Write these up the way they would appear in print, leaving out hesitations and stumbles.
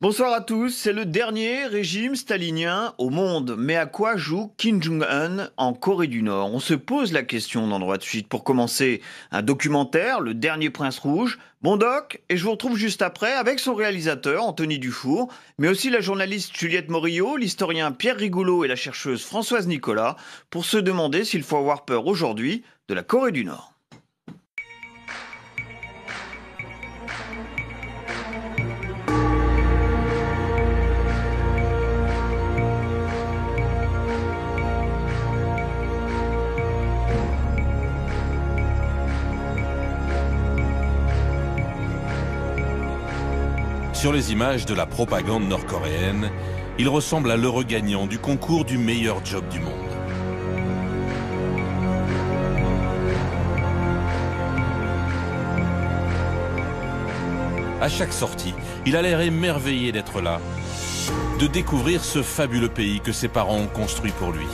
Bonsoir à tous, c'est le dernier régime stalinien au monde. Mais à quoi joue Kim Jong-un en Corée du Nord? On se pose la question dans Droit de Suite. Pour commencer, un documentaire, Le Dernier Prince Rouge. Bon doc, et je vous retrouve juste après avec son réalisateur, Anthony Dufour, mais aussi la journaliste Juliette Morillo, l'historien Pierre Rigoulot et la chercheuse Françoise Nicolas, pour se demander s'il faut avoir peur aujourd'hui de la Corée du Nord. Sur les images de la propagande nord-coréenne, il ressemble à l'heureux gagnant du concours du meilleur job du monde. À chaque sortie, il a l'air émerveillé d'être là, de découvrir ce fabuleux pays que ses parents ont construit pour lui.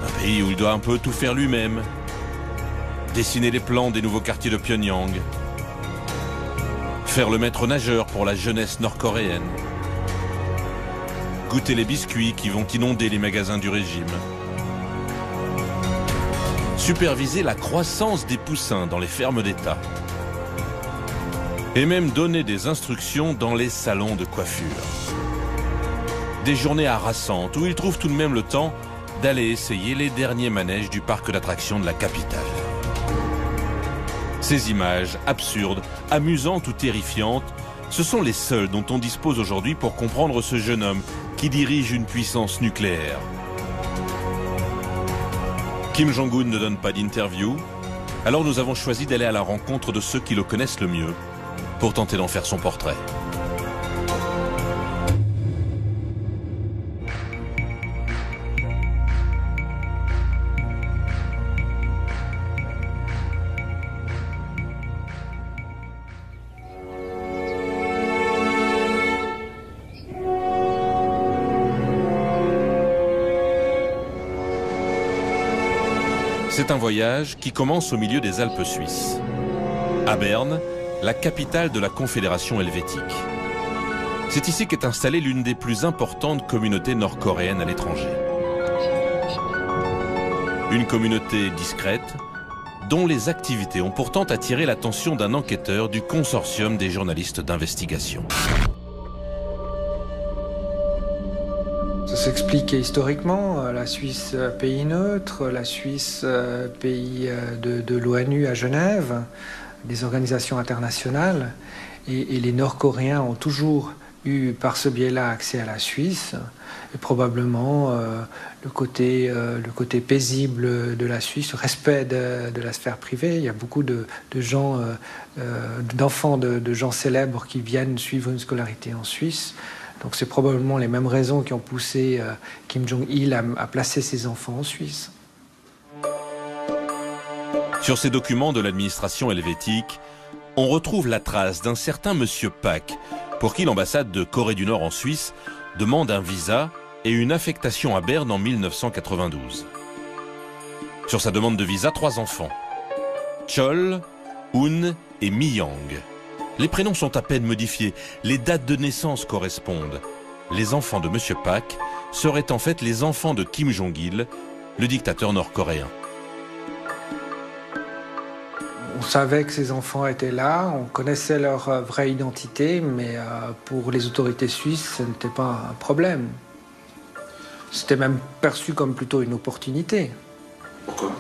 Un pays où il doit un peu tout faire lui-même, dessiner les plans des nouveaux quartiers de Pyongyang, faire le maître nageur pour la jeunesse nord-coréenne, goûter les biscuits qui vont inonder les magasins du régime, superviser la croissance des poussins dans les fermes d'État et même donner des instructions dans les salons de coiffure. Des journées harassantes où il trouve tout de même le temps d'aller essayer les derniers manèges du parc d'attractions de la capitale. Ces images absurdes, amusantes ou terrifiantes, ce sont les seules dont on dispose aujourd'hui pour comprendre ce jeune homme qui dirige une puissance nucléaire. Kim Jong-un ne donne pas d'interview, alors nous avons choisi d'aller à la rencontre de ceux qui le connaissent le mieux pour tenter d'en faire son portrait. C'est un voyage qui commence au milieu des Alpes suisses. À Berne, la capitale de la Confédération helvétique. C'est ici qu'est installée l'une des plus importantes communautés nord-coréennes à l'étranger. Une communauté discrète, dont les activités ont pourtant attiré l'attention d'un enquêteur du consortium des journalistes d'investigation. Ça s'explique historiquement, la Suisse pays neutre, la Suisse pays de l'ONU à Genève, des organisations internationales, et les Nord-Coréens ont toujours eu par ce biais-là accès à la Suisse, et probablement le côté paisible de la Suisse, le respect de la sphère privée. Il y a beaucoup de gens, d'enfants de gens célèbres qui viennent suivre une scolarité en Suisse. Donc c'est probablement les mêmes raisons qui ont poussé Kim Jong-il à placer ses enfants en Suisse. Sur ces documents de l'administration helvétique, on retrouve la trace d'un certain monsieur Pak, pour qui l'ambassade de Corée du Nord en Suisse demande un visa et une affectation à Berne en 1992. Sur sa demande de visa, 3 enfants, Chol, Un et Mi-yang. Les prénoms sont à peine modifiés, les dates de naissance correspondent. Les enfants de M. Pak seraient en fait les enfants de Kim Jong-il, le dictateur nord-coréen. On savait que ces enfants étaient là, on connaissait leur vraie identité, mais pour les autorités suisses, ce n'était pas un problème. C'était même perçu comme plutôt une opportunité. Pourquoi ?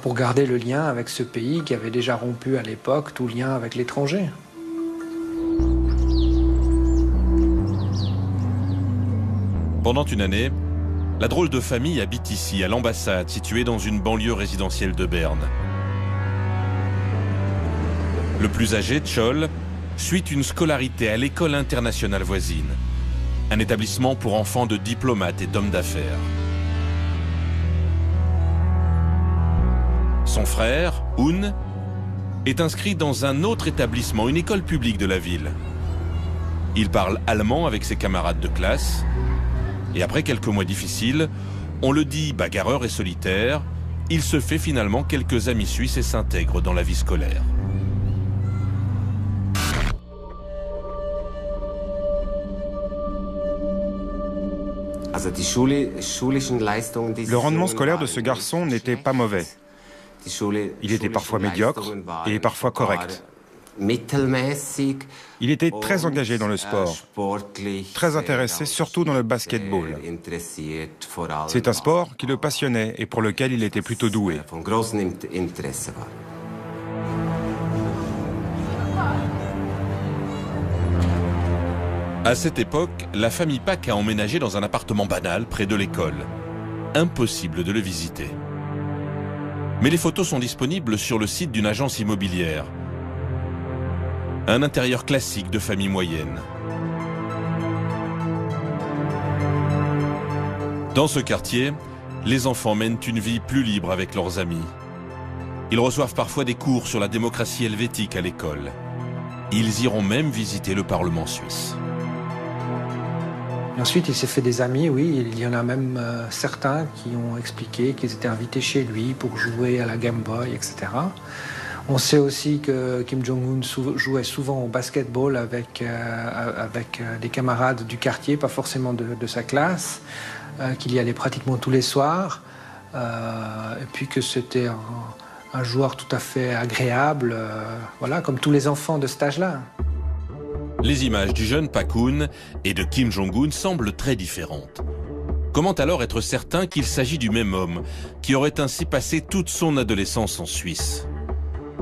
Pour garder le lien avec ce pays qui avait déjà rompu à l'époque tout lien avec l'étranger. Pendant une année, la drôle de famille habite ici, à l'ambassade, située dans une banlieue résidentielle de Berne. Le plus âgé, Chol, suit une scolarité à l'école internationale voisine, un établissement pour enfants de diplomates et d'hommes d'affaires. Son frère, Un, est inscrit dans un autre établissement, une école publique de la ville. Il parle allemand avec ses camarades de classe. Et après quelques mois difficiles, on le dit bagarreur et solitaire, il se fait finalement quelques amis suisses et s'intègre dans la vie scolaire. Le rendement scolaire de ce garçon n'était pas mauvais. Il était parfois médiocre et parfois correct. Il était très engagé dans le sport, très intéressé surtout dans le basketball. C'est un sport qui le passionnait et pour lequel il était plutôt doué. À cette époque, la famille Pak a emménagé dans un appartement banal près de l'école. Impossible de le visiter. Mais les photos sont disponibles sur le site d'une agence immobilière. Un intérieur classique de famille moyenne. Dans ce quartier, les enfants mènent une vie plus libre avec leurs amis. Ils reçoivent parfois des cours sur la démocratie helvétique à l'école. Ils iront même visiter le Parlement suisse. Et ensuite, il s'est fait des amis, oui. Il y en a même certains qui ont expliqué qu'ils étaient invités chez lui pour jouer à la Game Boy, etc. On sait aussi que Kim Jong-un jouait souvent au basketball avec des camarades du quartier, pas forcément de sa classe, qu'il y allait pratiquement tous les soirs, et puis que c'était un joueur tout à fait agréable, voilà, comme tous les enfants de cet âge-là. Les images du jeune Pak-un et de Kim Jong-un semblent très différentes. Comment alors être certain qu'il s'agit du même homme, qui aurait ainsi passé toute son adolescence en Suisse?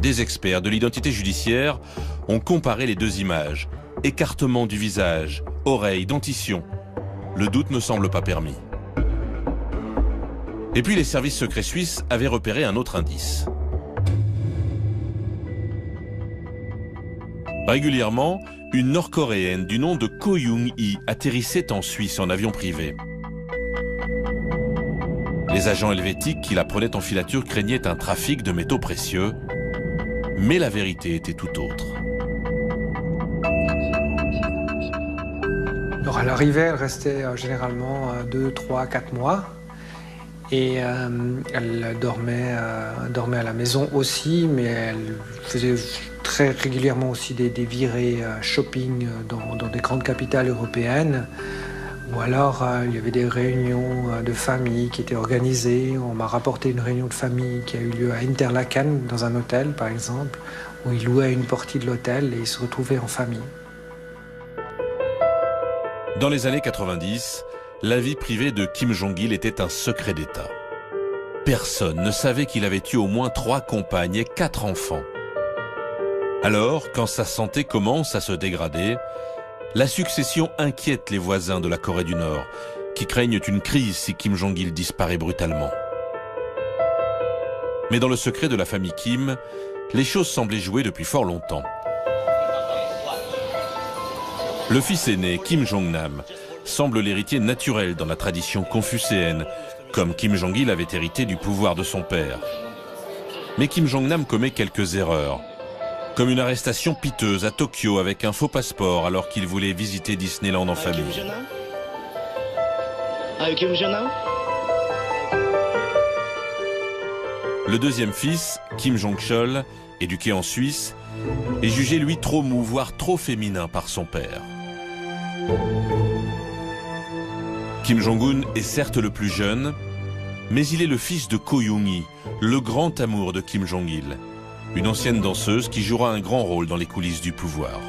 Des experts de l'identité judiciaire ont comparé les deux images. Écartement du visage, oreilles, dentition. Le doute ne semble pas permis. Et puis les services secrets suisses avaient repéré un autre indice. Régulièrement, une Nord-Coréenne du nom de Ko Young-hee atterrissait en Suisse en avion privé. Les agents helvétiques qui la prenaient en filature craignaient un trafic de métaux précieux, mais la vérité était tout autre. Alors à l'arrivée, elle restait généralement 2, 3, 4 mois. Et elle dormait à la maison aussi, mais elle faisait très régulièrement aussi des virées shopping dans des grandes capitales européennes. Ou alors il y avait des réunions de famille qui étaient organisées. On m'a rapporté une réunion de famille qui a eu lieu à Interlaken, dans un hôtel par exemple, où ils louaient une partie de l'hôtel et ils se retrouvaient en famille. Dans les années 90, la vie privée de Kim Jong-il était un secret d'État. Personne ne savait qu'il avait eu au moins 3 compagnes et 4 enfants. Alors, quand sa santé commence à se dégrader, la succession inquiète les voisins de la Corée du Nord, qui craignent une crise si Kim Jong-il disparaît brutalement. Mais dans le secret de la famille Kim, les choses semblaient jouer depuis fort longtemps. Le fils aîné, Kim Jong-nam, semble l'héritier naturel dans la tradition confucéenne, comme Kim Jong-il avait hérité du pouvoir de son père. Mais Kim Jong-nam commet quelques erreurs, comme une arrestation piteuse à Tokyo avec un faux passeport alors qu'il voulait visiter Disneyland en famille. Le deuxième fils, Kim Jong-chol, éduqué en Suisse, est jugé lui trop mou, voire trop féminin par son père. Kim Jong-un est certes le plus jeune, mais il est le fils de Ko Young-hee, le grand amour de Kim Jong-il, une ancienne danseuse qui jouera un grand rôle dans les coulisses du pouvoir.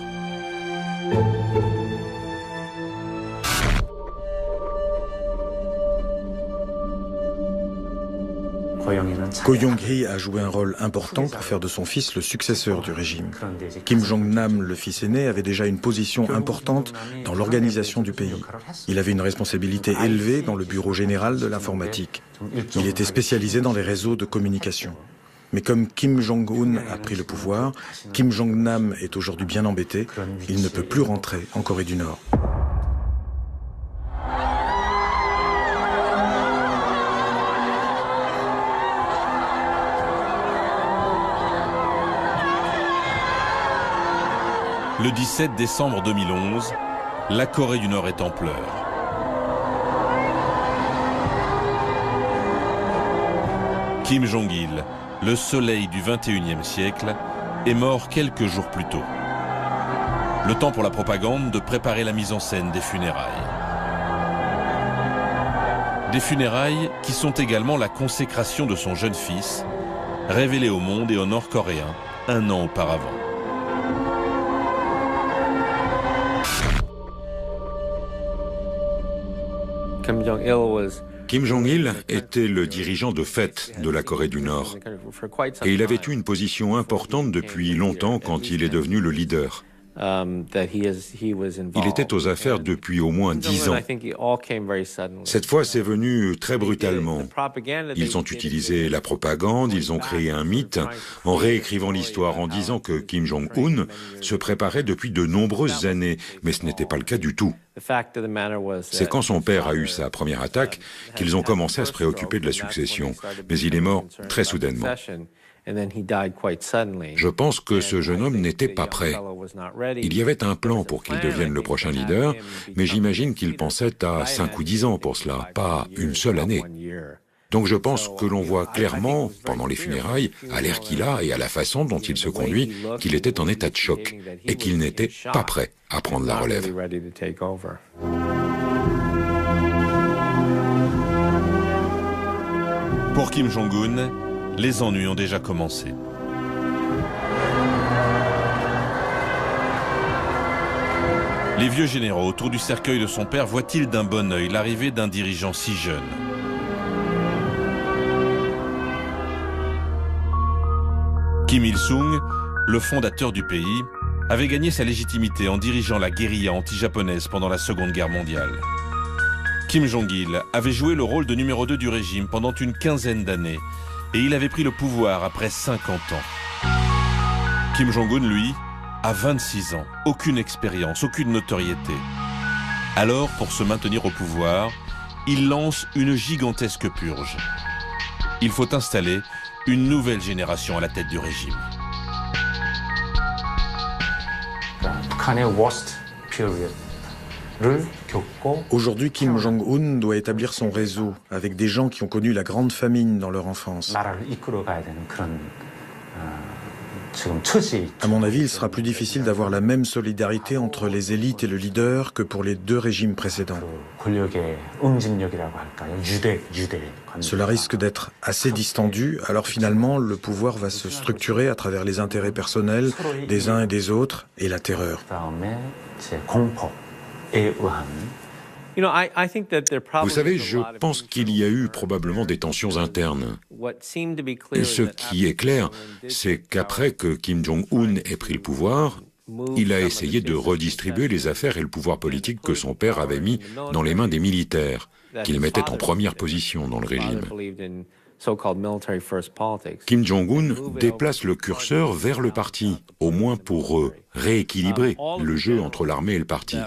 Ko Young-hee a joué un rôle important pour faire de son fils le successeur du régime. Kim Jong-nam, le fils aîné, avait déjà une position importante dans l'organisation du pays. Il avait une responsabilité élevée dans le bureau général de l'informatique. Il était spécialisé dans les réseaux de communication. Mais comme Kim Jong-un a pris le pouvoir, Kim Jong-nam est aujourd'hui bien embêté. Il ne peut plus rentrer en Corée du Nord. Le 17 décembre 2011, la Corée du Nord est en pleurs. Kim Jong-il, le soleil du 21e siècle, est mort quelques jours plus tôt. Le temps pour la propagande de préparer la mise en scène des funérailles. Des funérailles qui sont également la consécration de son jeune fils, révélé au monde et aux Nord-Coréens un an auparavant. Kim Jong-il était le dirigeant de fait de la Corée du Nord. Et il avait eu une position importante depuis longtemps quand il est devenu le leader. Il était aux affaires depuis au moins 10 ans. Cette fois, c'est venu très brutalement. Ils ont utilisé la propagande, ils ont créé un mythe en réécrivant l'histoire en disant que Kim Jong-un se préparait depuis de nombreuses années, mais ce n'était pas le cas du tout. C'est quand son père a eu sa première attaque qu'ils ont commencé à se préoccuper de la succession, mais il est mort très soudainement. Je pense que ce jeune homme n'était pas prêt. Il y avait un plan pour qu'il devienne le prochain leader, mais j'imagine qu'il pensait à 5 ou 10 ans pour cela, pas une seule année. Donc je pense que l'on voit clairement, pendant les funérailles, à l'air qu'il a et à la façon dont il se conduit, qu'il était en état de choc et qu'il n'était pas prêt à prendre la relève. Pour Kim Jong-un, les ennuis ont déjà commencé. Les vieux généraux autour du cercueil de son père voient-ils d'un bon œil l'arrivée d'un dirigeant si jeune? Kim Il-sung, le fondateur du pays, avait gagné sa légitimité en dirigeant la guérilla anti-japonaise pendant la Seconde Guerre mondiale. Kim Jong-il avait joué le rôle de numéro 2 du régime pendant une quinzaine d'années et il avait pris le pouvoir après 50 ans. Kim Jong-un, lui, a 26 ans, aucune expérience, aucune notoriété. Alors, pour se maintenir au pouvoir, il lance une gigantesque purge. Il faut installer une nouvelle génération à la tête du régime. Aujourd'hui, Kim Jong-un doit établir son réseau avec des gens qui ont connu la grande famine dans leur enfance. À mon avis, il sera plus difficile d'avoir la même solidarité entre les élites et le leader que pour les 2 régimes précédents. Cela risque d'être assez distendu, alors finalement, le pouvoir va se structurer à travers les intérêts personnels des uns et des autres et la terreur. Vous savez, je pense qu'il y a eu probablement des tensions internes. Et ce qui est clair, c'est qu'après que Kim Jong-un ait pris le pouvoir, il a essayé de redistribuer les affaires et le pouvoir politique que son père avait mis dans les mains des militaires, qu'il mettait en première position dans le régime. Kim Jong-un déplace le curseur vers le parti, au moins pour rééquilibrer le jeu entre l'armée et le parti.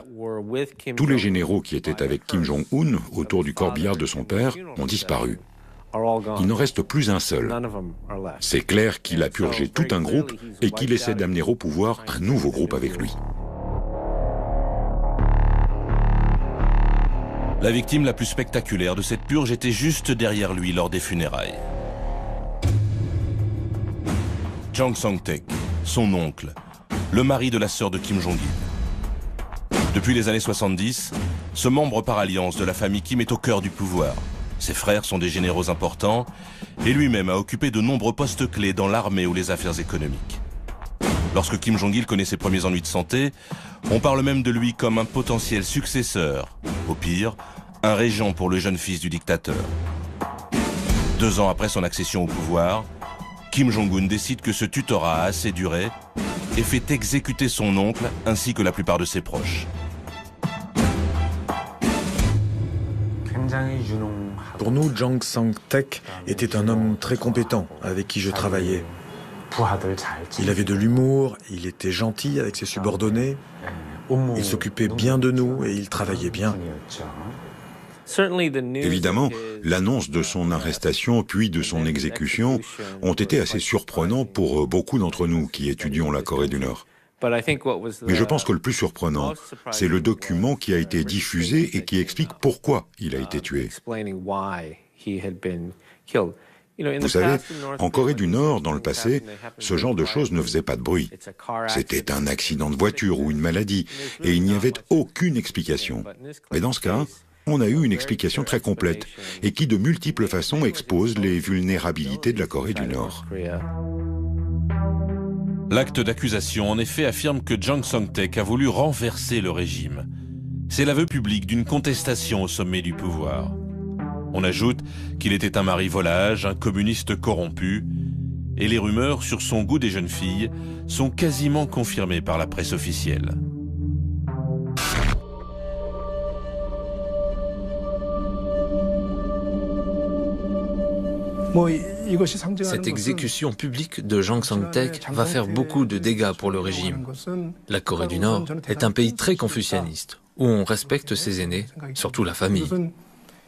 Tous les généraux qui étaient avec Kim Jong-un autour du corbillard de son père ont disparu. Il n'en reste plus un seul. C'est clair qu'il a purgé tout un groupe et qu'il essaie d'amener au pouvoir un nouveau groupe avec lui. La victime la plus spectaculaire de cette purge était juste derrière lui lors des funérailles. Jang Song-taek, son oncle, le mari de la sœur de Kim Jong-il. Depuis les années 70, ce membre par alliance de la famille Kim est au cœur du pouvoir. Ses frères sont des généraux importants et lui-même a occupé de nombreux postes clés dans l'armée ou les affaires économiques. Lorsque Kim Jong-il connaît ses premiers ennuis de santé, on parle même de lui comme un potentiel successeur. Au pire, un régent pour le jeune fils du dictateur. 2 ans après son accession au pouvoir, Kim Jong-un décide que ce tutorat a assez duré et fait exécuter son oncle ainsi que la plupart de ses proches. Pour nous, Jang Song-taek était un homme très compétent avec qui je travaillais. Il avait de l'humour, il était gentil avec ses subordonnés, il s'occupait bien de nous et il travaillait bien. Évidemment, l'annonce de son arrestation puis de son exécution ont été assez surprenants pour beaucoup d'entre nous qui étudions la Corée du Nord. Mais je pense que le plus surprenant, c'est le document qui a été diffusé et qui explique pourquoi il a été tué. Vous savez, en Corée du Nord, dans le passé, ce genre de choses ne faisait pas de bruit. C'était un accident de voiture ou une maladie, et il n'y avait aucune explication. Mais dans ce cas, On a eu une explication très complète et qui de multiples façons expose les vulnérabilités de la Corée du Nord. L'acte d'accusation, en effet, affirme que Jang Song-taek a voulu renverser le régime. C'est l'aveu public d'une contestation au sommet du pouvoir. On ajoute qu'il était un mari volage, un communiste corrompu, et les rumeurs sur son goût des jeunes filles sont quasiment confirmées par la presse officielle. Cette exécution publique de Jang Song-taek va faire beaucoup de dégâts pour le régime. La Corée du Nord est un pays très confucianiste, où on respecte ses aînés, surtout la famille.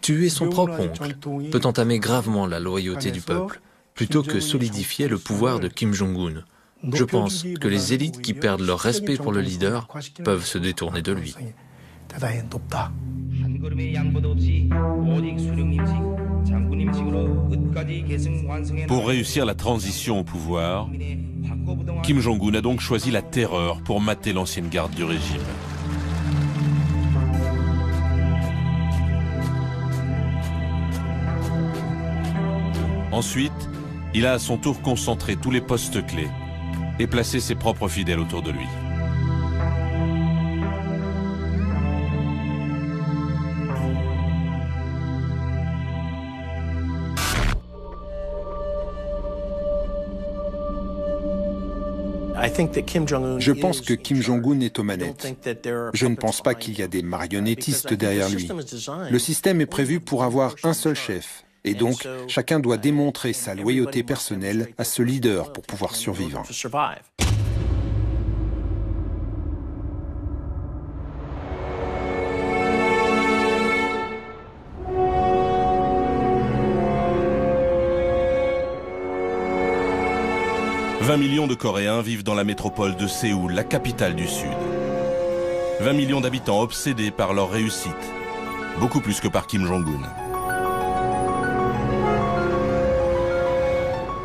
Tuer son propre oncle peut entamer gravement la loyauté du peuple, plutôt que solidifier le pouvoir de Kim Jong-un. Je pense que les élites qui perdent leur respect pour le leader peuvent se détourner de lui. Pour réussir la transition au pouvoir, Kim Jong-un a donc choisi la terreur pour mater l'ancienne garde du régime. Ensuite, il a à son tour concentré tous les postes clés et placé ses propres fidèles autour de lui. Je pense que Kim Jong-un est aux manettes. Je ne pense pas qu'il y a des marionnettistes derrière lui. Le système est prévu pour avoir un seul chef. Et donc, chacun doit démontrer sa loyauté personnelle à ce leader pour pouvoir survivre. « 20 millions de Coréens vivent dans la métropole de Séoul, la capitale du Sud. 20 millions d'habitants obsédés par leur réussite, beaucoup plus que par Kim Jong-un.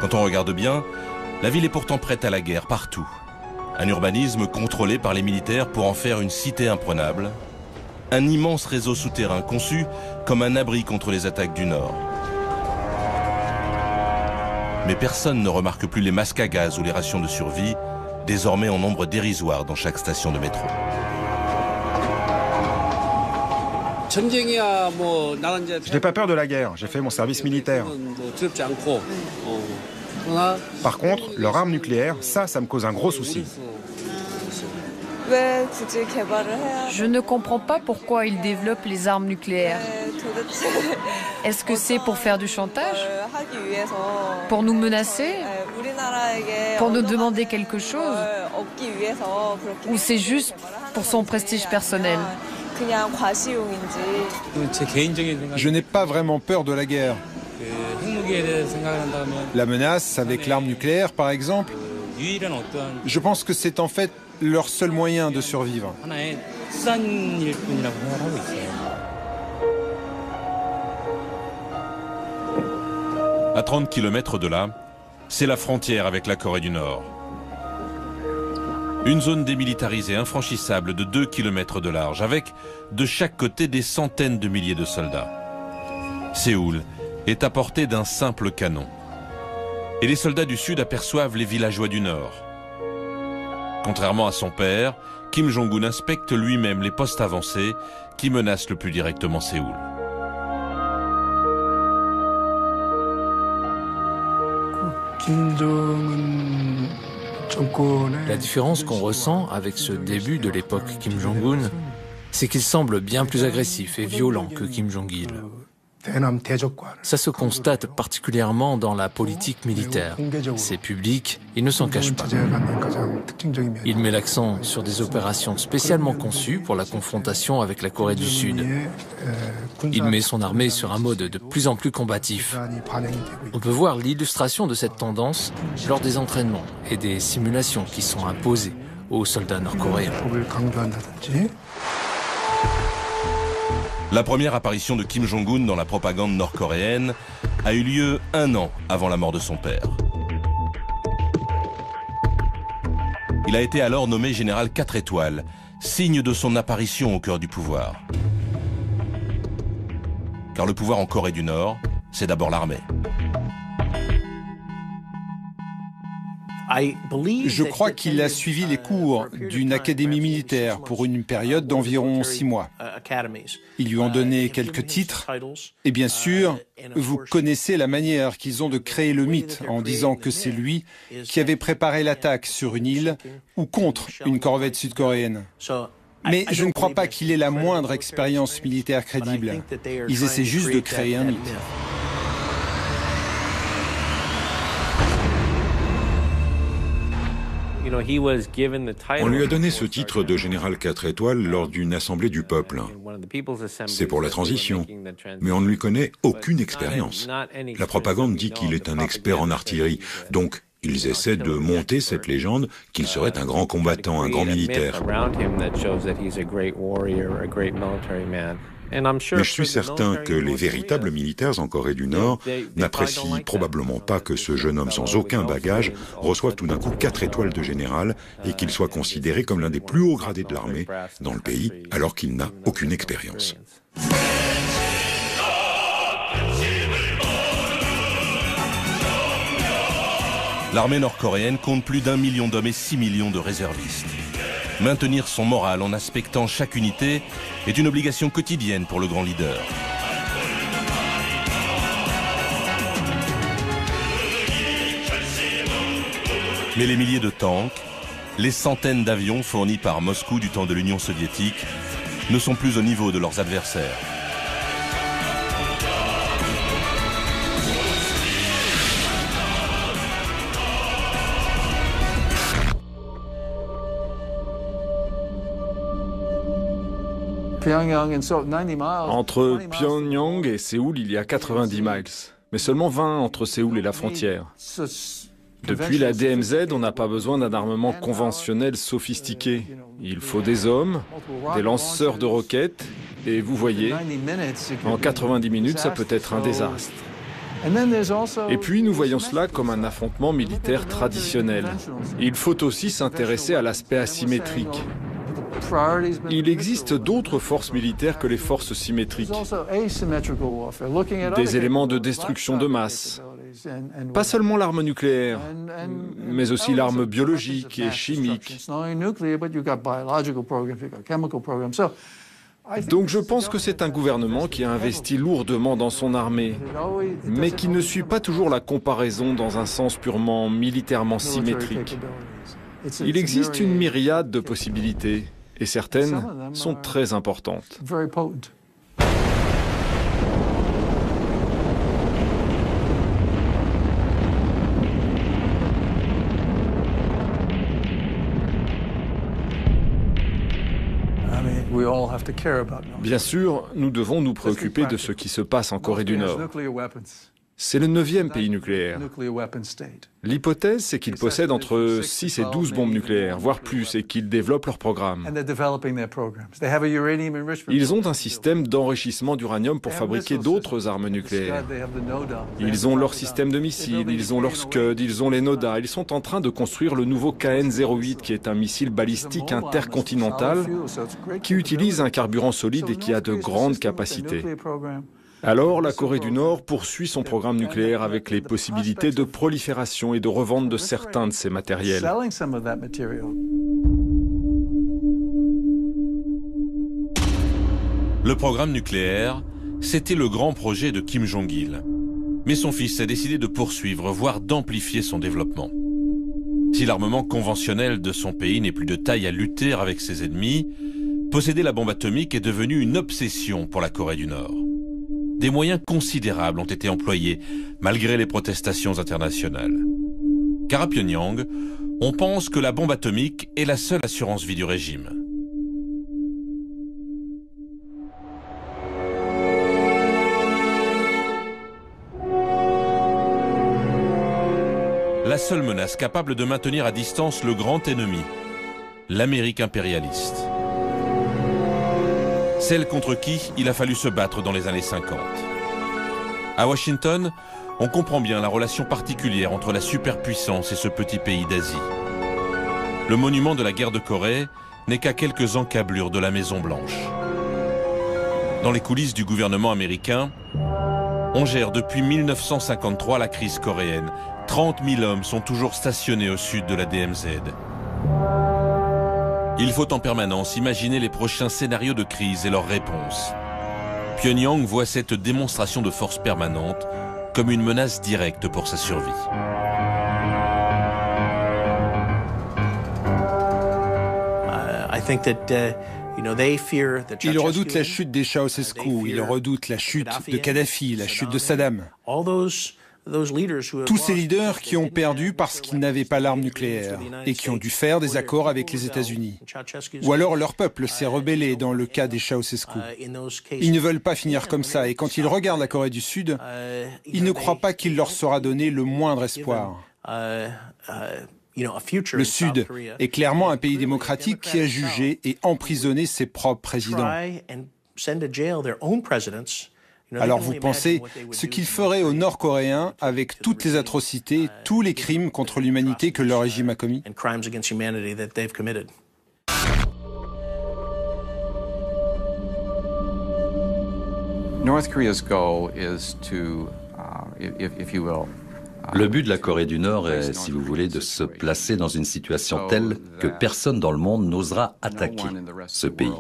Quand on regarde bien, la ville est pourtant prête à la guerre partout. Un urbanisme contrôlé par les militaires pour en faire une cité imprenable. Un immense réseau souterrain conçu comme un abri contre les attaques du Nord. Mais personne ne remarque plus les masques à gaz ou les rations de survie, désormais en nombre dérisoire dans chaque station de métro. Je n'ai pas peur de la guerre, j'ai fait mon service militaire. Par contre, leur arme nucléaire, ça me cause un gros souci. Je ne comprends pas pourquoi ils développent les armes nucléaires. Est-ce que c'est pour faire du chantage? Pour nous menacer? Pour nous demander quelque chose? Ou c'est juste pour son prestige personnel? Je n'ai pas vraiment peur de la guerre. La menace avec l'arme nucléaire, par exemple, je pense que c'est en fait leur seul moyen de survivre. À 30 km de là, c'est la frontière avec la Corée du Nord. Une zone démilitarisée infranchissable de 2 km de large, avec de chaque côté des centaines de milliers de soldats. Séoul est à portée d'un simple canon. Et les soldats du Sud aperçoivent les villageois du Nord. Contrairement à son père, Kim Jong-un inspecte lui-même les postes avancés qui menacent le plus directement Séoul. La différence qu'on ressent avec ce début de l'époque Kim Jong-un, c'est qu'il semble bien plus agressif et violent que Kim Jong-il. Ça se constate particulièrement dans la politique militaire. C'est public, il ne s'en cache pas. Il met l'accent sur des opérations spécialement conçues pour la confrontation avec la Corée du Sud. Il met son armée sur un mode de plus en plus combatif. On peut voir l'illustration de cette tendance lors des entraînements et des simulations qui sont imposées aux soldats nord-coréens. La première apparition de Kim Jong-un dans la propagande nord-coréenne a eu lieu 1 an avant la mort de son père. Il a été alors nommé général 4 étoiles, signe de son apparition au cœur du pouvoir. car le pouvoir en Corée du Nord, c'est d'abord l'armée. Je crois qu'il a suivi les cours d'une académie militaire pour une période d'environ 6 mois. Ils lui ont donné quelques titres. Et bien sûr, vous connaissez la manière qu'ils ont de créer le mythe en disant que c'est lui qui avait préparé l'attaque sur une île ou contre une corvette sud-coréenne. Mais je ne crois pas qu'il ait la moindre expérience militaire crédible. Ils essaient juste de créer un mythe. On lui a donné ce titre de général 4 étoiles lors d'une assemblée du peuple. C'est pour la transition, mais on ne lui connaît aucune expérience. La propagande dit qu'il est un expert en artillerie, donc ils essaient de monter cette légende qu'il serait un grand combattant, un grand militaire. Mais je suis certain que les véritables militaires en Corée du Nord n'apprécient probablement pas que ce jeune homme sans aucun bagage reçoive tout d'un coup 4 étoiles de général et qu'il soit considéré comme l'un des plus hauts gradés de l'armée dans le pays alors qu'il n'a aucune expérience. L'armée nord-coréenne compte plus d'1 million d'hommes et 6 millions de réservistes. Maintenir son moral en inspectant chaque unité est une obligation quotidienne pour le grand leader. Mais les milliers de tanks, les centaines d'avions fournis par Moscou du temps de l'Union soviétique ne sont plus au niveau de leurs adversaires. Entre Pyongyang et Séoul, il y a 90 miles, mais seulement 20 entre Séoul et la frontière. Depuis la DMZ, on n'a pas besoin d'un armement conventionnel sophistiqué. Il faut des hommes, des lanceurs de roquettes, et vous voyez, en 90 minutes, ça peut être un désastre. Et puis nous voyons cela comme un affrontement militaire traditionnel. Il faut aussi s'intéresser à l'aspect asymétrique. Il existe d'autres forces militaires que les forces symétriques. Des éléments de destruction de masse. Pas seulement l'arme nucléaire, mais aussi l'arme biologique et chimique. Donc je pense que c'est un gouvernement qui a investi lourdement dans son armée, mais qui ne suit pas toujours la comparaison dans un sens purement militairement symétrique. Il existe une myriade de possibilités. Et certaines sont très importantes. Bien sûr, nous devons nous préoccuper de ce qui se passe en Corée du Nord. C'est le 9e pays nucléaire. L'hypothèse, c'est qu'ils possèdent entre 6 et 12 bombes nucléaires, voire plus, et qu'ils développent leur programme. Ils ont un système d'enrichissement d'uranium pour fabriquer d'autres armes nucléaires. Ils ont leur système de missiles, ils ont leur Scud, ils ont les NODA. Ils sont en train de construire le nouveau KN-08, qui est un missile balistique intercontinental qui utilise un carburant solide et qui a de grandes capacités. Alors, la Corée du Nord poursuit son programme nucléaire avec les possibilités de prolifération et de revente de certains de ces matériels. Le programme nucléaire, c'était le grand projet de Kim Jong-il. Mais son fils a décidé de poursuivre, voire d'amplifier son développement. Si l'armement conventionnel de son pays n'est plus de taille à lutter avec ses ennemis, posséder la bombe atomique est devenu une obsession pour la Corée du Nord. Des moyens considérables ont été employés, malgré les protestations internationales. Car à Pyongyang, on pense que la bombe atomique est la seule assurance vie du régime. La seule menace capable de maintenir à distance le grand ennemi, l'Amérique impérialiste. Celle contre qui il a fallu se battre dans les années 50. À Washington, on comprend bien la relation particulière entre la superpuissance et ce petit pays d'Asie. Le monument de la guerre de Corée n'est qu'à quelques encablures de la Maison Blanche. Dans les coulisses du gouvernement américain, on gère depuis 1953 la crise coréenne. 30 000 hommes sont toujours stationnés au sud de la DMZ. Il faut en permanence imaginer les prochains scénarios de crise et leurs réponses. Pyongyang voit cette démonstration de force permanente comme une menace directe pour sa survie. Ils redoutent la chute des Ceausescu, ils redoutent la chute de Kadhafi, la chute de Saddam. Tous ces leaders qui ont perdu parce qu'ils n'avaient pas l'arme nucléaire et qui ont dû faire des accords avec les États-Unis. Ou alors leur peuple s'est rebellé dans le cas des Ceausescu. Ils ne veulent pas finir comme ça et quand ils regardent la Corée du Sud, ils ne croient pas qu'il leur sera donné le moindre espoir. Le Sud est clairement un pays démocratique qui a jugé et emprisonné ses propres présidents. Alors vous pensez ce qu'ils feraient aux Nord-Coréens avec toutes les atrocités, tous les crimes contre l'humanité que leur régime a commis? Le but de la Corée du Nord est, si vous voulez, de se placer dans une situation telle que personne dans le monde n'osera attaquer ce pays.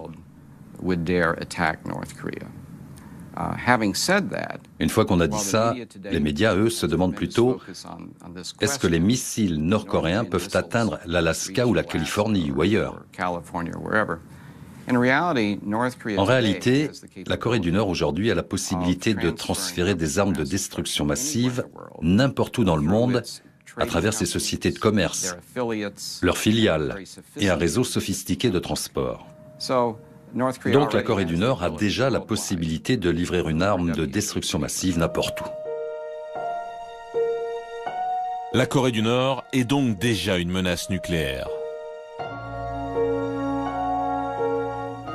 Une fois qu'on a dit ça, les médias, eux, se demandent plutôt est-ce que les missiles nord-coréens peuvent atteindre l'Alaska ou la Californie ou ailleurs? En réalité, la Corée du Nord aujourd'hui a la possibilité de transférer des armes de destruction massive n'importe où dans le monde à travers ses sociétés de commerce, leurs filiales et un réseau sophistiqué de transport. Donc la Corée du Nord a déjà la possibilité de livrer une arme de destruction massive n'importe où. La Corée du Nord est donc déjà une menace nucléaire.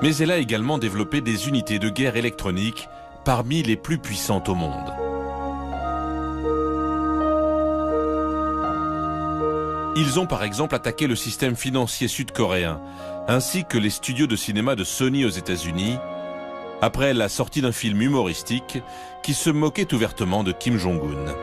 Mais elle a également développé des unités de guerre électronique parmi les plus puissantes au monde. Ils ont par exemple attaqué le système financier sud-coréen, ainsi que les studios de cinéma de Sony aux États-Unis, après la sortie d'un film humoristique qui se moquait ouvertement de Kim Jong-un.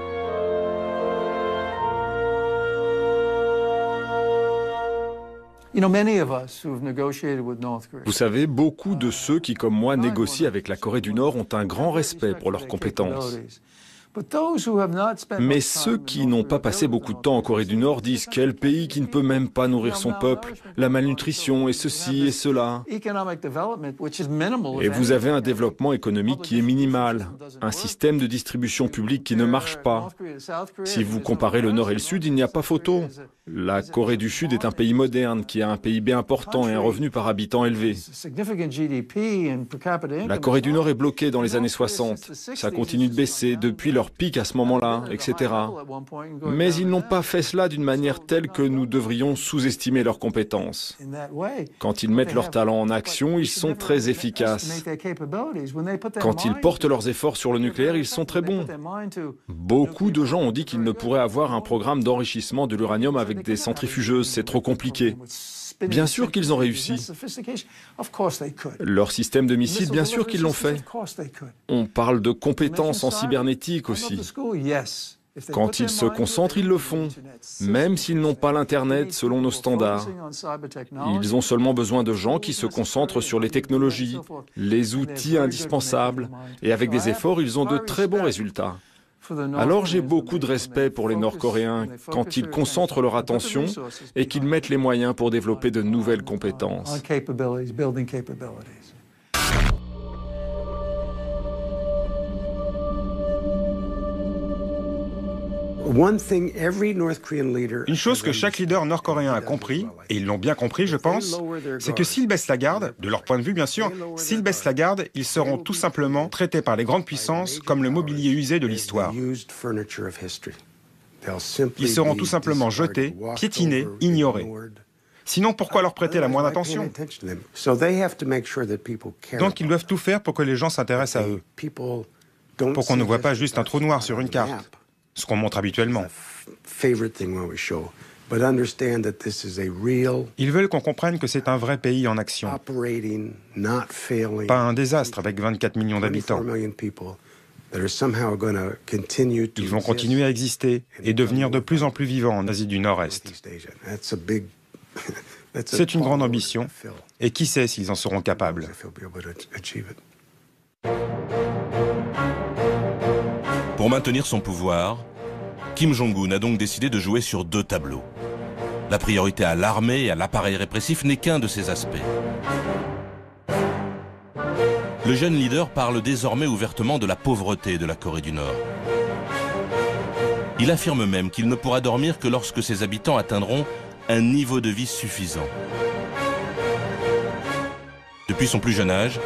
Vous savez, beaucoup de ceux qui, comme moi, négocient avec la Corée du Nord ont un grand respect pour leurs compétences. Mais ceux qui n'ont pas passé beaucoup de temps en Corée du Nord disent quel pays qui ne peut même pas nourrir son peuple, la malnutrition et ceci et cela. Et vous avez un développement économique qui est minimal, un système de distribution publique qui ne marche pas. Si vous comparez le Nord et le Sud, il n'y a pas photo. La Corée du Sud est un pays moderne qui a un PIB important et un revenu par habitant élevé. La Corée du Nord est bloquée dans les années 60. Ça continue de baisser depuis leur pic à ce moment-là, etc. Mais ils n'ont pas fait cela d'une manière telle que nous devrions sous-estimer leurs compétences. Quand ils mettent leur talent en action, ils sont très efficaces. Quand ils portent leurs efforts sur le nucléaire, ils sont très bons. Beaucoup de gens ont dit qu'ils ne pourraient avoir un programme d'enrichissement de l'uranium avec des centrifugeuses, c'est trop compliqué. Bien sûr qu'ils ont réussi. Leur système de missiles, bien sûr qu'ils l'ont fait. On parle de compétences en cybernétique aussi. Quand ils se concentrent, ils le font, même s'ils n'ont pas l'Internet selon nos standards. Ils ont seulement besoin de gens qui se concentrent sur les technologies, les outils indispensables, et avec des efforts, ils ont de très bons résultats. Alors j'ai beaucoup de respect pour les Nord-Coréens quand ils concentrent leur attention et qu'ils mettent les moyens pour développer de nouvelles compétences. Une chose que chaque leader nord-coréen a compris, et ils l'ont bien compris je pense, c'est que s'ils baissent la garde, de leur point de vue bien sûr, s'ils baissent la garde, ils seront tout simplement traités par les grandes puissances comme le mobilier usé de l'histoire. Ils seront tout simplement jetés, piétinés, ignorés. Sinon, pourquoi leur prêter la moindre attention? Donc ils doivent tout faire pour que les gens s'intéressent à eux, pour qu'on ne voit pas juste un trou noir sur une carte. Ce qu'on montre habituellement. Ils veulent qu'on comprenne que c'est un vrai pays en action, pas un désastre avec 24 millions d'habitants. Ils vont continuer à exister et devenir de plus en plus vivants en Asie du Nord-Est. C'est une grande ambition, et qui sait s'ils en seront capables. Pour maintenir son pouvoir, Kim Jong-un a donc décidé de jouer sur deux tableaux. La priorité à l'armée et à l'appareil répressif n'est qu'un de ces aspects. Le jeune leader parle désormais ouvertement de la pauvreté de la Corée du Nord. Il affirme même qu'il ne pourra dormir que lorsque ses habitants atteindront un niveau de vie suffisant. Depuis son plus jeune âge,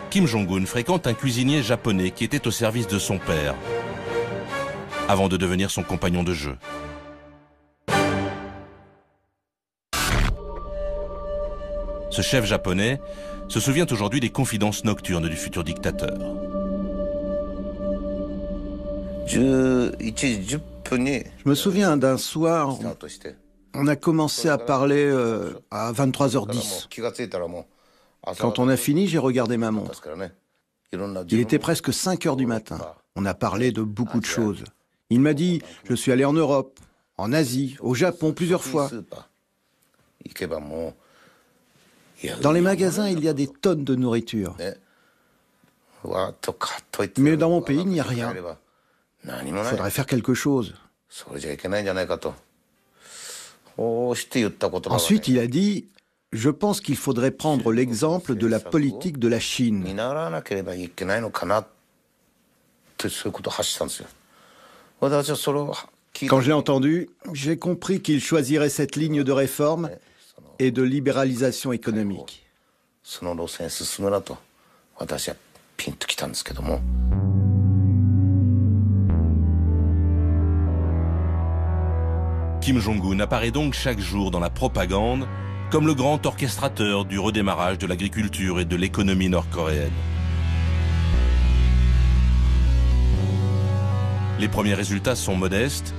Kim Jong-un fréquente un cuisinier japonais qui était au service de son père, avant de devenir son compagnon de jeu. Ce chef japonais se souvient aujourd'hui des confidences nocturnes du futur dictateur. Je me souviens d'un soir, on a commencé à parler à 23h10. Quand on a fini, j'ai regardé ma montre. Il était presque 5 heures du matin. On a parlé de beaucoup de choses. Il m'a dit, je suis allé en Europe, en Asie, au Japon plusieurs fois. Dans les magasins, il y a des tonnes de nourriture. Mais dans mon pays, il n'y a rien. Il faudrait faire quelque chose. Ensuite, il a dit, je pense qu'il faudrait prendre l'exemple de la politique de la Chine. Quand je l'ai entendu, j'ai compris qu'il choisirait cette ligne de réforme et de libéralisation économique. Kim Jong-un apparaît donc chaque jour dans la propagande comme le grand orchestrateur du redémarrage de l'agriculture et de l'économie nord-coréenne. Les premiers résultats sont modestes,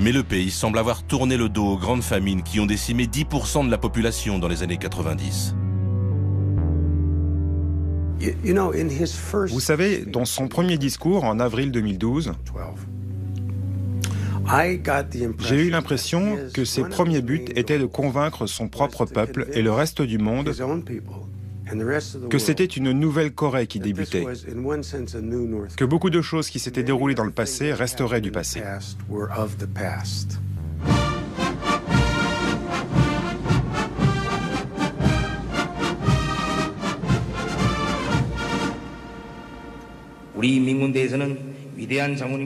mais le pays semble avoir tourné le dos aux grandes famines qui ont décimé 10% de la population dans les années 90. Vous savez, dans son premier discours en avril 2012, j'ai eu l'impression que ses premiers buts étaient de convaincre son propre peuple et le reste du monde que c'était une nouvelle Corée qui débutait, que beaucoup de choses qui s'étaient déroulées dans le passé resteraient du passé.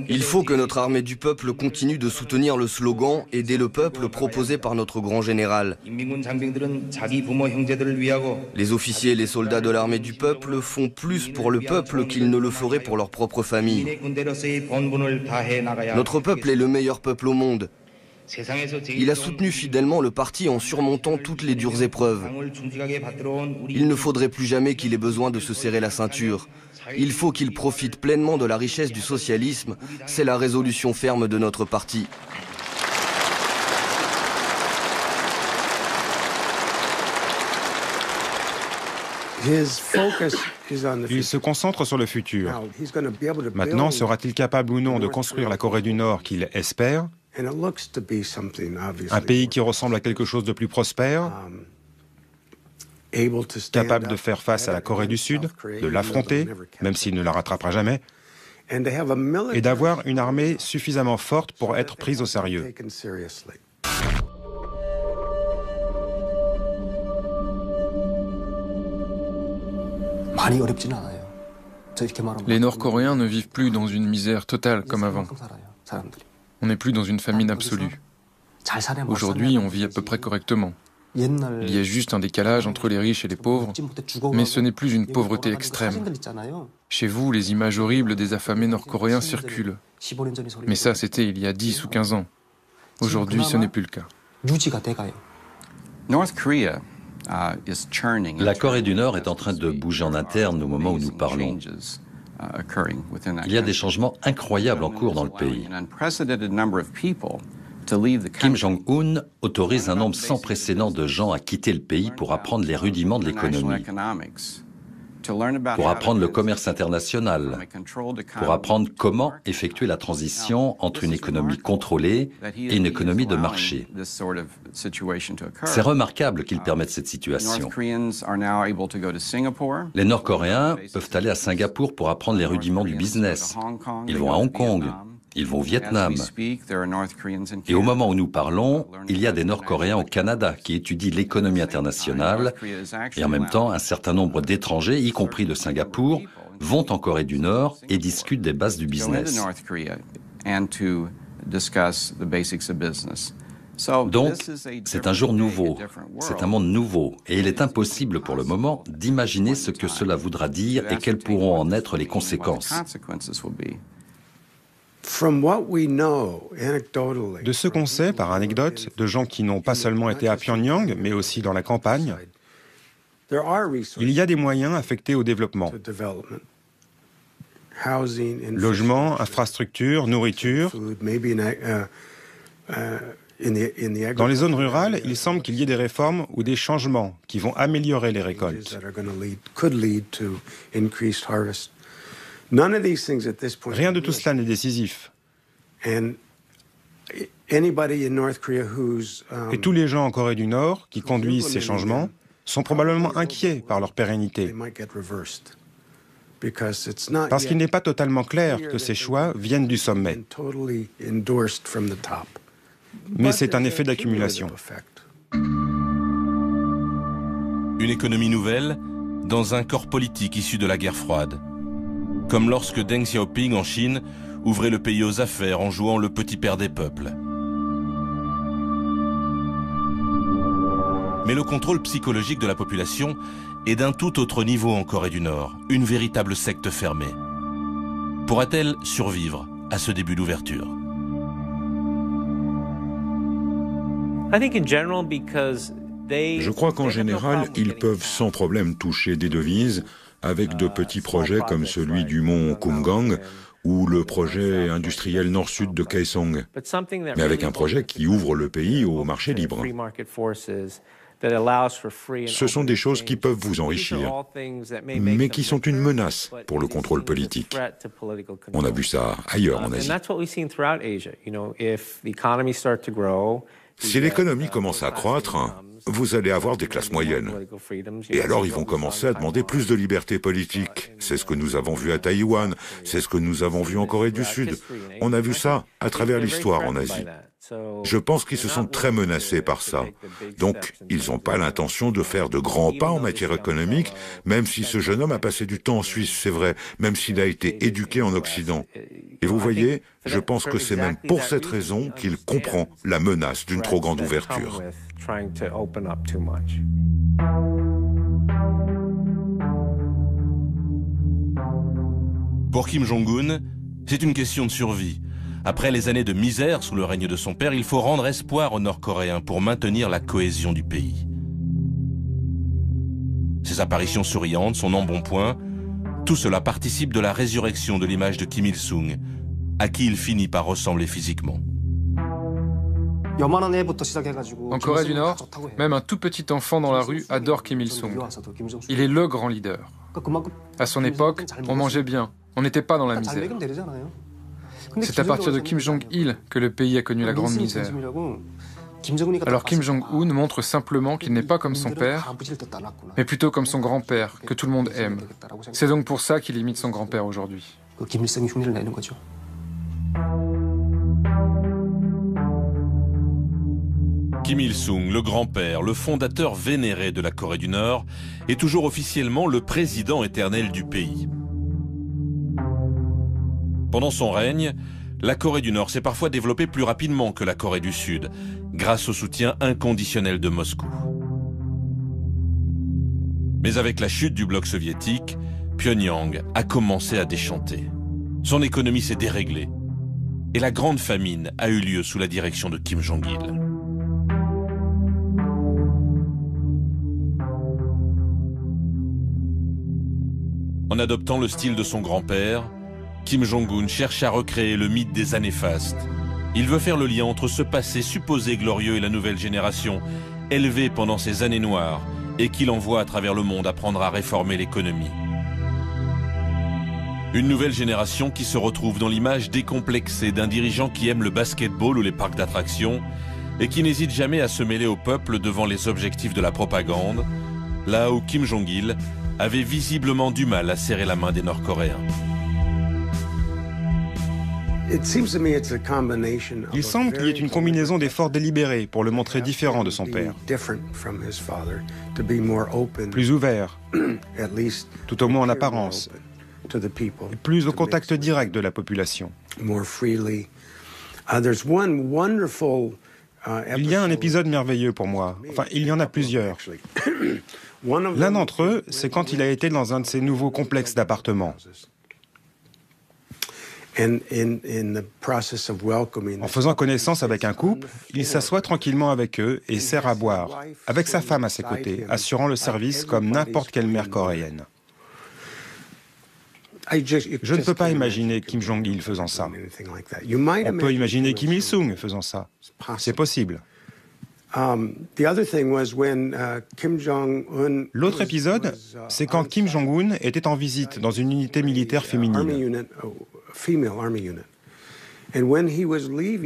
Il faut que notre armée du peuple continue de soutenir le slogan « Aider le peuple » proposé par notre grand général. Les officiers et les soldats de l'armée du peuple font plus pour le peuple qu'ils ne le feraient pour leur propre famille. Notre peuple est le meilleur peuple au monde. Il a soutenu fidèlement le parti en surmontant toutes les dures épreuves. Il ne faudrait plus jamais qu'il ait besoin de se serrer la ceinture. Il faut qu'il profite pleinement de la richesse du socialisme. C'est la résolution ferme de notre parti. Il se concentre sur le futur. Maintenant, sera-t-il capable ou non de construire la Corée du Nord qu'il espère? Un pays qui ressemble à quelque chose de plus prospère, capable de faire face à la Corée du Sud, de l'affronter, même s'il ne la rattrapera jamais, et d'avoir une armée suffisamment forte pour être prise au sérieux. Les Nord-Coréens ne vivent plus dans une misère totale comme avant. On n'est plus dans une famine absolue. Aujourd'hui, on vit à peu près correctement. Il y a juste un décalage entre les riches et les pauvres, mais ce n'est plus une pauvreté extrême. Chez vous, les images horribles des affamés nord-coréens circulent. Mais ça, c'était il y a 10 ou 15 ans. Aujourd'hui, ce n'est plus le cas. La Corée du Nord est en train de bouger en interne au moment où nous parlons. Il y a des changements incroyables en cours dans le pays. Kim Jong-un autorise un nombre sans précédent de gens à quitter le pays pour apprendre les rudiments de l'économie, pour apprendre le commerce international, pour apprendre comment effectuer la transition entre une économie contrôlée et une économie de marché. C'est remarquable qu'ils permettent cette situation. Les Nord-Coréens peuvent aller à Singapour pour apprendre les rudiments du business. Ils vont à Hong Kong. Ils vont au Vietnam. Et au moment où nous parlons, il y a des Nord-Coréens au Canada qui étudient l'économie internationale et en même temps, un certain nombre d'étrangers, y compris de Singapour, vont en Corée du Nord et discutent des bases du business. Donc, c'est un jour nouveau, c'est un monde nouveau, et il est impossible pour le moment d'imaginer ce que cela voudra dire et quelles pourront en être les conséquences. De ce qu'on sait, par anecdote, de gens qui n'ont pas seulement été à Pyongyang, mais aussi dans la campagne, il y a des moyens affectés au développement. Logement, infrastructures, nourriture. Dans les zones rurales, il semble qu'il y ait des réformes ou des changements qui vont améliorer les récoltes. Rien de tout cela n'est décisif. Et tous les gens en Corée du Nord qui conduisent ces changements sont probablement inquiets par leur pérennité. Parce qu'il n'est pas totalement clair que ces choix viennent du sommet. Mais c'est un effet d'accumulation. Une économie nouvelle dans un corps politique issu de la guerre froide. Comme lorsque Deng Xiaoping en Chine ouvrait le pays aux affaires en jouant le petit père des peuples. Mais le contrôle psychologique de la population est d'un tout autre niveau en Corée du Nord, une véritable secte fermée. Pourra-t-elle survivre à ce début d'ouverture ? Je crois qu'en général, ils peuvent sans problème toucher des devises avec de petits projets comme celui du mont Kumgang ou le projet industriel nord-sud de Kaesong, mais avec un projet qui ouvre le pays au marché libre. Ce sont des choses qui peuvent vous enrichir, mais qui sont une menace pour le contrôle politique. On a vu ça ailleurs en Asie. Si l'économie commence à croître, vous allez avoir des classes moyennes. Et alors ils vont commencer à demander plus de liberté politique. C'est ce que nous avons vu à Taïwan, c'est ce que nous avons vu en Corée du Sud. On a vu ça à travers l'histoire en Asie. Je pense qu'ils se sentent très menacés par ça. Donc, ils n'ont pas l'intention de faire de grands pas en matière économique, même si ce jeune homme a passé du temps en Suisse, c'est vrai, même s'il a été éduqué en Occident. Et vous voyez, je pense que c'est même pour cette raison qu'il comprend la menace d'une trop grande ouverture. Pour Kim Jong-un, c'est une question de survie. Après les années de misère sous le règne de son père, il faut rendre espoir aux Nord-Coréens pour maintenir la cohésion du pays. Ses apparitions souriantes, son embonpoint, tout cela participe de la résurrection de l'image de Kim Il-sung, à qui il finit par ressembler physiquement. En Corée du Nord, même un tout petit enfant dans la rue adore Kim Il-sung. Il est le grand leader. À son époque, on mangeait bien, on n'était pas dans la misère. C'est à partir de Kim Jong-il que le pays a connu la grande misère. Alors Kim Jong-un montre simplement qu'il n'est pas comme son père, mais plutôt comme son grand-père, que tout le monde aime. C'est donc pour ça qu'il imite son grand-père aujourd'hui. Kim Il-sung, le grand-père, le fondateur vénéré de la Corée du Nord, est toujours officiellement le président éternel du pays. Pendant son règne, la Corée du Nord s'est parfois développée plus rapidement que la Corée du Sud, grâce au soutien inconditionnel de Moscou. Mais avec la chute du bloc soviétique, Pyongyang a commencé à déchanter. Son économie s'est déréglée. Et la grande famine a eu lieu sous la direction de Kim Jong-il. En adoptant le style de son grand-père, Kim Jong-un cherche à recréer le mythe des années fastes, Il veut faire le lien entre ce passé supposé glorieux et la nouvelle génération, élevée pendant ces années noires, et qu'il envoie à travers le monde apprendre à réformer l'économie. Une nouvelle génération qui se retrouve dans l'image décomplexée d'un dirigeant qui aime le basketball ou les parcs d'attractions et qui n'hésite jamais à se mêler au peuple devant les objectifs de la propagande, là où Kim Jong-il avait visiblement du mal à serrer la main des Nord-Coréens. Il semble qu'il y ait une combinaison d'efforts délibérés pour le montrer différent de son père, plus ouvert, tout au moins en apparence, et plus au contact direct de la population. Il y a un épisode merveilleux pour moi, enfin il y en a plusieurs. L'un d'entre eux, c'est quand il a été dans un de ces nouveaux complexes d'appartements. En faisant connaissance avec un couple, il s'assoit tranquillement avec eux et sert à boire, avec sa femme à ses côtés, assurant le service comme n'importe quelle mère coréenne. Je ne peux pas imaginer Kim Jong-il faisant ça. On peut imaginer Kim Il-sung faisant ça. C'est possible. L'autre épisode, c'est quand Kim Jong-un était en visite dans une unité militaire féminine.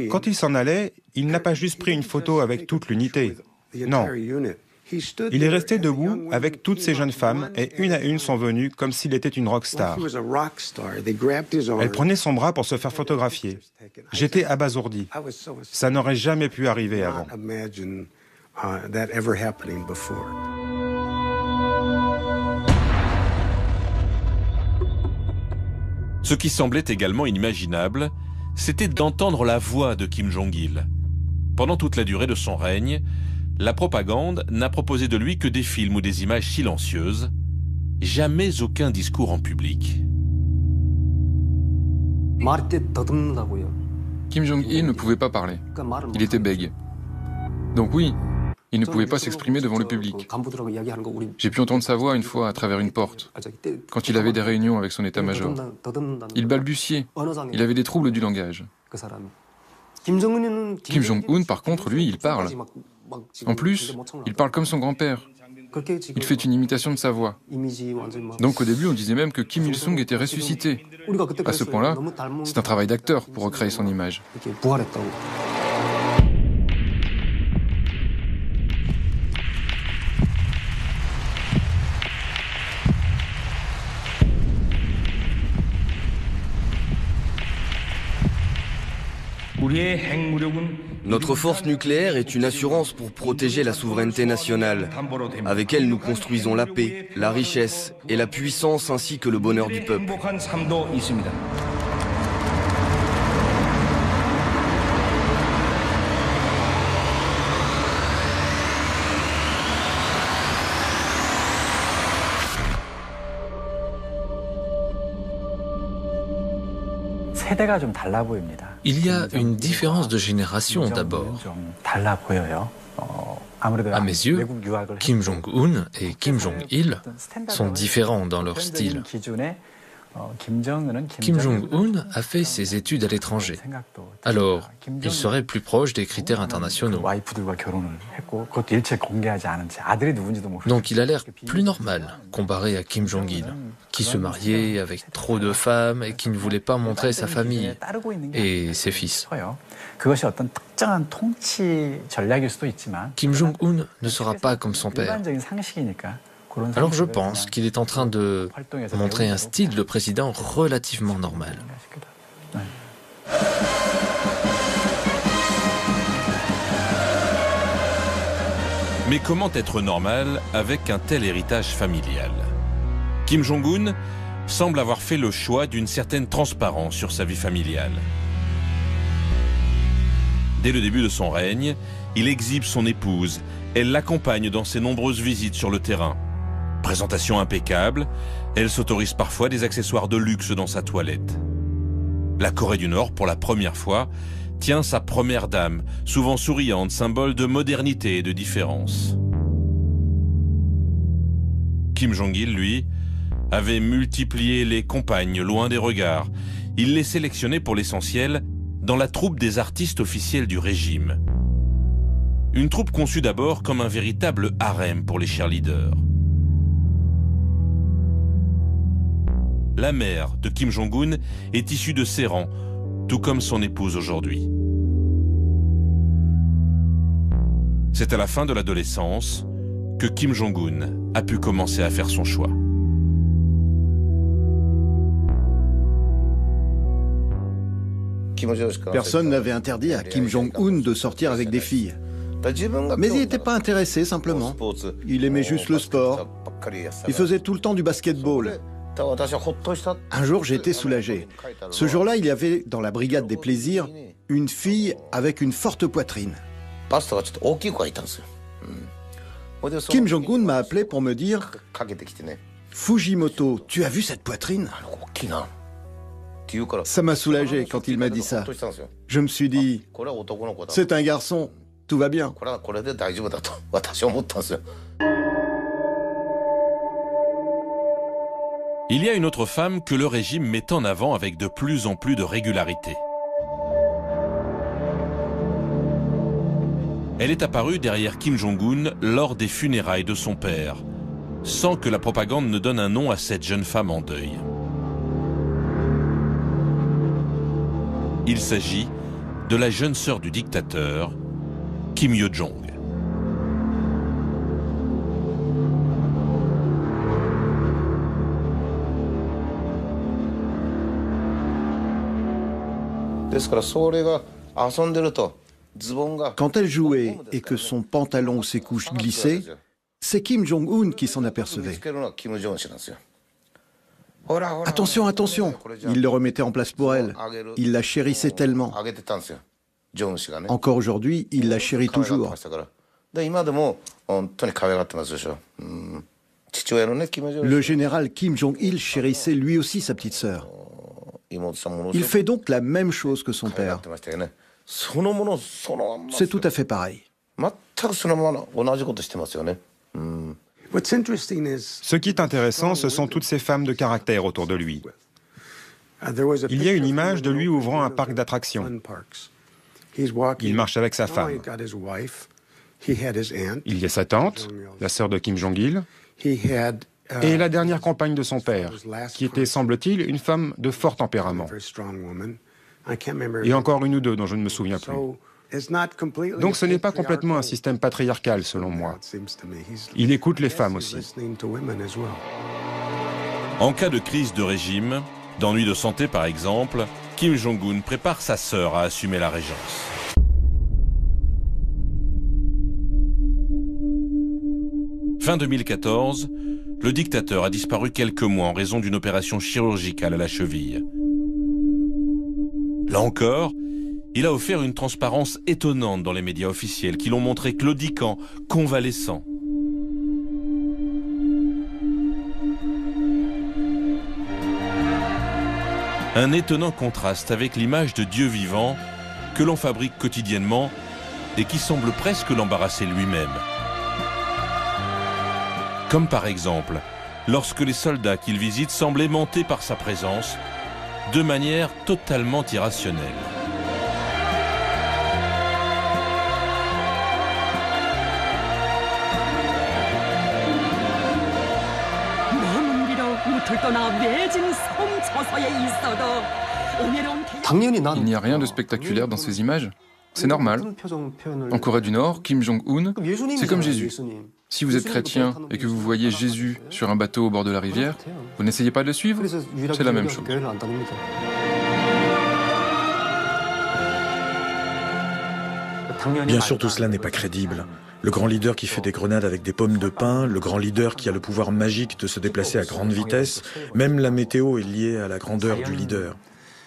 Quand il s'en allait, il n'a pas juste pris une photo avec toute l'unité. Non. Il est resté debout avec toutes ces jeunes femmes et une à une sont venues comme s'il était une rockstar. Elle prenait son bras pour se faire photographier. J'étais abasourdi. Ça n'aurait jamais pu arriver avant. Ce qui semblait également inimaginable, c'était d'entendre la voix de Kim Jong-il. Pendant toute la durée de son règne, la propagande n'a proposé de lui que des films ou des images silencieuses, jamais aucun discours en public. Kim Jong-il ne pouvait pas parler. Il était bègue. Donc oui, il ne pouvait pas s'exprimer devant le public. J'ai pu entendre sa voix une fois à travers une porte, quand il avait des réunions avec son état-major. Il balbutiait, il avait des troubles du langage. Kim Jong-un, par contre, lui, il parle. En plus, il parle comme son grand-père. Il fait une imitation de sa voix. Donc au début, on disait même que Kim Il-sung était ressuscité. À ce point-là, c'est un travail d'acteur pour recréer son image. Notre force nucléaire est une assurance pour protéger la souveraineté nationale. Avec elle, nous construisons la paix, la richesse et la puissance ainsi que le bonheur du peuple. Il y a une différence de génération d'abord. À mes yeux, Kim Jong-un et Kim Jong-il sont différents dans leur style. Kim Jong-un a fait ses études à l'étranger. Alors, il serait plus proche des critères internationaux. Donc il a l'air plus normal comparé à Kim Jong-il, qui se mariait avec trop de femmes et qui ne voulait pas montrer sa famille et ses fils. Kim Jong-un ne sera pas comme son père. Alors je pense qu'il est en train de montrer un style de président relativement normal. Mais comment être normal avec un tel héritage familial? Kim Jong-un semble avoir fait le choix d'une certaine transparence sur sa vie familiale. Dès le début de son règne, il exhibe son épouse. Elle l'accompagne dans ses nombreuses visites sur le terrain. Présentation impeccable, elle s'autorise parfois des accessoires de luxe dans sa toilette. La Corée du Nord, pour la première fois, tient sa première dame, souvent souriante, symbole de modernité et de différence. Kim Jong-il, lui, avait multiplié les compagnes loin des regards. Il les sélectionnait pour l'essentiel dans la troupe des artistes officiels du régime. Une troupe conçue d'abord comme un véritable harem pour les cheerleaders. La mère de Kim Jong-un est issue de ses rangs, tout comme son épouse aujourd'hui. C'est à la fin de l'adolescence que Kim Jong-un a pu commencer à faire son choix. Personne n'avait interdit à Kim Jong-un de sortir avec des filles. Mais il n'était pas intéressé, simplement. Il aimait juste le sport. Il faisait tout le temps du basketball. Un jour, j'ai été soulagé. Ce jour-là, il y avait, dans la brigade des plaisirs, une fille avec une forte poitrine. Kim Jong-un m'a appelé pour me dire « Fujimoto, tu as vu cette poitrine ?» Ça m'a soulagé quand il m'a dit ça. Je me suis dit « C'est un garçon, tout va bien. » Il y a une autre femme que le régime met en avant avec de plus en plus de régularité. Elle est apparue derrière Kim Jong-un lors des funérailles de son père, sans que la propagande ne donne un nom à cette jeune femme en deuil. Il s'agit de la jeune sœur du dictateur, Kim Yo-jong. Quand elle jouait et que son pantalon ou ses couches glissaient, c'est Kim Jong-un qui s'en apercevait. Attention, attention! Il le remettait en place pour elle. Il la chérissait tellement. Encore aujourd'hui, il la chérit toujours. Le général Kim Jong-il chérissait lui aussi sa petite sœur. Il fait donc la même chose que son père. C'est tout à fait pareil. Ce qui est intéressant, ce sont toutes ces femmes de caractère autour de lui. Il y a une image de lui ouvrant un parc d'attractions. Il marche avec sa femme. Il y a sa tante, la sœur de Kim Jong-il, et la dernière compagne de son père, qui était, semble-t-il, une femme de fort tempérament. Et encore une ou deux dont je ne me souviens plus. Donc ce n'est pas complètement un système patriarcal, selon moi. Il écoute les femmes aussi. En cas de crise de régime, d'ennui de santé par exemple, Kim Jong-un prépare sa sœur à assumer la régence. Fin 2014, le dictateur a disparu quelques mois en raison d'une opération chirurgicale à la cheville. Là encore, il a offert une transparence étonnante dans les médias officiels qui l'ont montré claudiquant, convalescent. Un étonnant contraste avec l'image de Dieu vivant que l'on fabrique quotidiennement et qui semble presque l'embarrasser lui-même. Comme par exemple, lorsque les soldats qu'il visite semblent aimantés par sa présence, de manière totalement irrationnelle. Il n'y a rien de spectaculaire dans ces images. C'est normal. En Corée du Nord, Kim Jong-un, c'est comme Jésus. Si vous êtes chrétien et que vous voyez Jésus sur un bateau au bord de la rivière, vous n'essayez pas de le suivre? C'est la même chose. Bien sûr, tout cela n'est pas crédible. Le grand leader qui fait des grenades avec des pommes de pin, le grand leader qui a le pouvoir magique de se déplacer à grande vitesse, même la météo est liée à la grandeur du leader.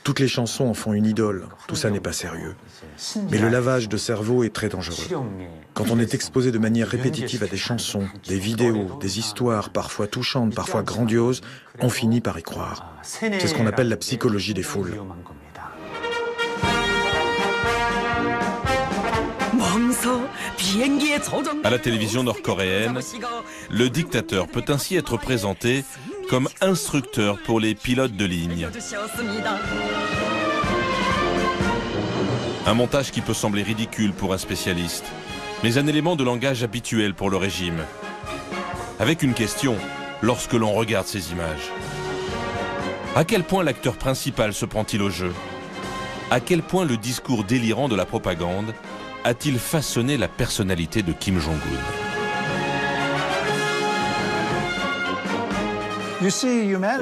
Toutes les chansons en font une idole, tout ça n'est pas sérieux. Mais le lavage de cerveau est très dangereux. Quand on est exposé de manière répétitive à des chansons, des vidéos, des histoires parfois touchantes, parfois grandioses, on finit par y croire. C'est ce qu'on appelle la psychologie des foules. À la télévision nord-coréenne, le dictateur peut ainsi être présenté comme instructeur pour les pilotes de ligne. Un montage qui peut sembler ridicule pour un spécialiste, mais un élément de langage habituel pour le régime. Avec une question, lorsque l'on regarde ces images. À quel point l'acteur principal se prend-il au jeu? À quel point le discours délirant de la propagande a-t-il façonné la personnalité de Kim Jong-un?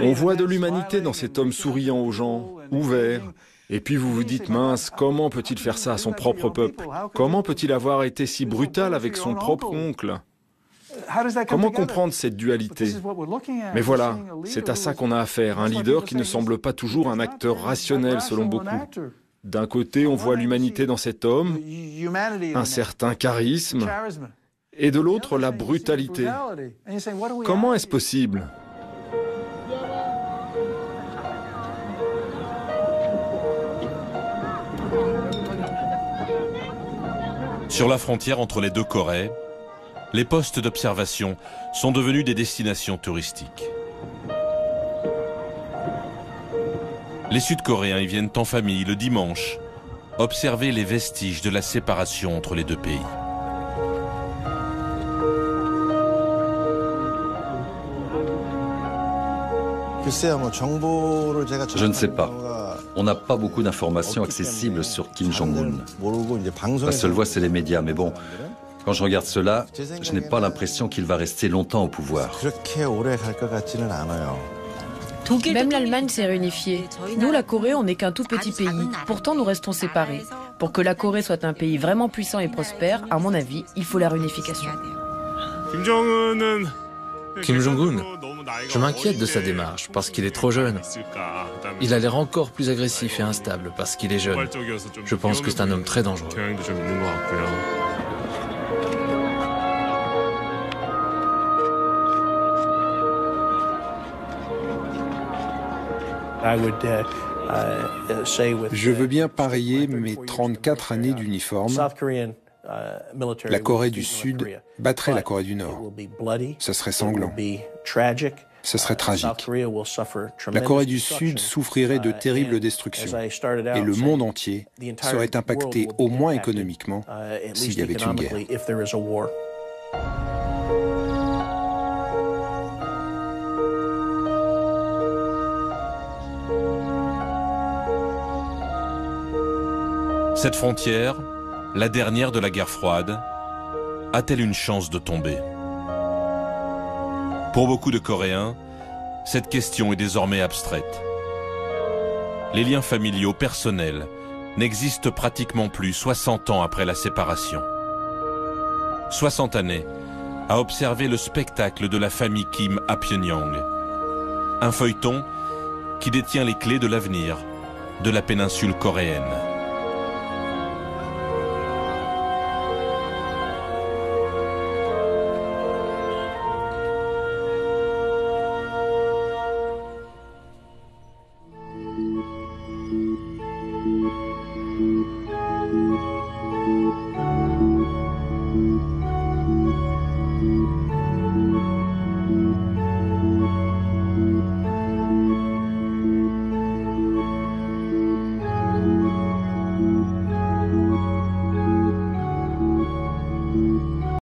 On voit de l'humanité dans cet homme souriant aux gens, ouvert. Et puis vous vous dites, mince, comment peut-il faire ça à son propre peuple? Comment peut-il avoir été si brutal avec son propre oncle? Comment comprendre cette dualité? Mais voilà, c'est à ça qu'on a affaire, un leader qui ne semble pas toujours un acteur rationnel selon beaucoup. D'un côté, on voit l'humanité dans cet homme, un certain charisme, et de l'autre, la brutalité. Comment est-ce possible? Sur la frontière entre les deux Corées, les postes d'observation sont devenus des destinations touristiques. Les Sud-Coréens y viennent en famille le dimanche, observer les vestiges de la séparation entre les deux pays. Je ne sais pas. On n'a pas beaucoup d'informations accessibles sur Kim Jong-un. La seule voie, c'est les médias. Mais bon, quand je regarde cela, je n'ai pas l'impression qu'il va rester longtemps au pouvoir. Même l'Allemagne s'est réunifiée. Nous, la Corée, on n'est qu'un tout petit pays. Pourtant, nous restons séparés. Pour que la Corée soit un pays vraiment puissant et prospère, à mon avis, il faut la réunification. Kim Jong-un, je m'inquiète de sa démarche parce qu'il est trop jeune. Il a l'air encore plus agressif et instable parce qu'il est jeune. Je pense que c'est un homme très dangereux. Je veux bien parier mes 34 années d'uniforme. La Corée du Sud battrait la Corée du Nord. Ce serait sanglant. Ce serait tragique. La Corée du Sud souffrirait de terribles destructions. Et le monde entier serait impacté au moins économiquement s'il y avait une guerre. Cette frontière, la dernière de la guerre froide, a-t-elle une chance de tomber? Pour beaucoup de Coréens, cette question est désormais abstraite. Les liens familiaux personnels n'existent pratiquement plus 60 ans après la séparation. 60 années à observer le spectacle de la famille Kim à Pyongyang. Un feuilleton qui détient les clés de l'avenir de la péninsule coréenne.